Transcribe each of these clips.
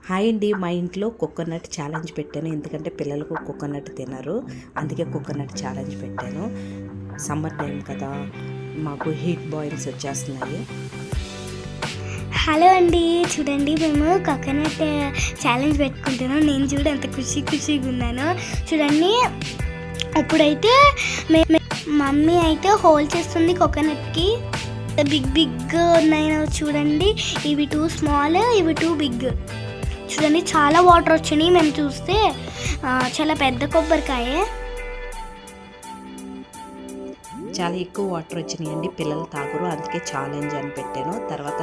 Hi అండి, మా ఇంట్లో కోకోనట్ ఛాలెంజ్ పెట్టాను. ఎందుకంటే పిల్లలకు కోకోనట్ తినరు, అందుకే కోకోనట్ ఛాలెంజ్ పెట్టాను. సమ్మర్ టైం కదా, మాకు హీట్ బాయిల్స్ వచ్చేస్తున్నాయి. హలో అండి, చూడండి మేము కోకోనట్ ఛాలెంజ్ పెట్టుకుంటున్నాం. నేను చూడ ఎంత ఖుషీగా ఉన్నాను. చూడండి, ఇప్పుడైతే మమ్మీ అయితే హోల్ చేస్తుంది కోకోనట్కి. బిగ్ ఉన్నాయి చూడండి, ఇవి 2 స్మాల్, ఇవి 2 బిగ్. చూడండి, చాలా వాటర్ వచ్చినాయి. మేము చూస్తే చాలా పెద్ద కొబ్బరికాయ, చాలా ఎక్కువ వాటర్ వచ్చినాయండి, పిల్లలు తాగరు, అందుకే ఛాలెంజ్ అని పెట్టాను. తర్వాత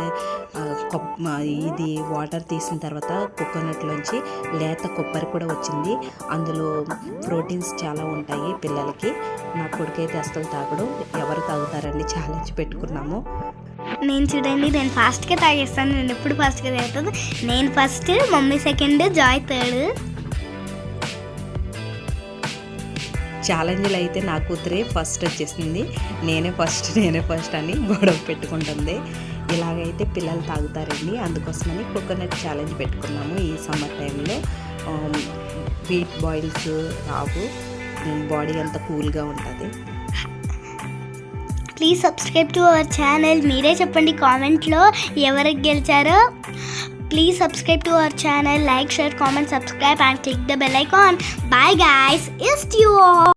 ఇది వాటర్ తీసిన తర్వాత కోకోనట్లోంచి లేత కొబ్బరి కూడా వచ్చింది. అందులో ప్రోటీన్స్ చాలా ఉంటాయి పిల్లలకి. నా కొడుకైతే అస్సలు తాగడు. ఎవరు తాగుతారండి? ఛాలెంజ్ పెట్టుకున్నాము. నేను ఫాస్ట్గా తాగేస్తాను. నేను ఎప్పుడు ఫాస్ట్గా తాగుతాను. నేను first, mummy second, Joy third. ఛాలెంజ్లో అయితే నా కూతురే ఫస్ట్ వచ్చేసింది. నేనే ఫస్ట్ అని గొడవ పెట్టుకుంటుంది. ఇలాగైతే పిల్లలు తాగుతారండి, అందుకోసమని కోకోనట్ ఛాలెంజ్ పెట్టుకున్నాము. ఈ సమ్మర్ టైంలో హీట్ బాయిల్స్ రావు, బాడీ అంతా కూల్గా ఉంటుంది. Please subscribe to our channel. మీరే చెప్పండి కామెంట్లో ఎవరికి గెలిచారో. Please subscribe to our channel. Like, share, comment, subscribe and click the bell icon. Bye guys, it's you all.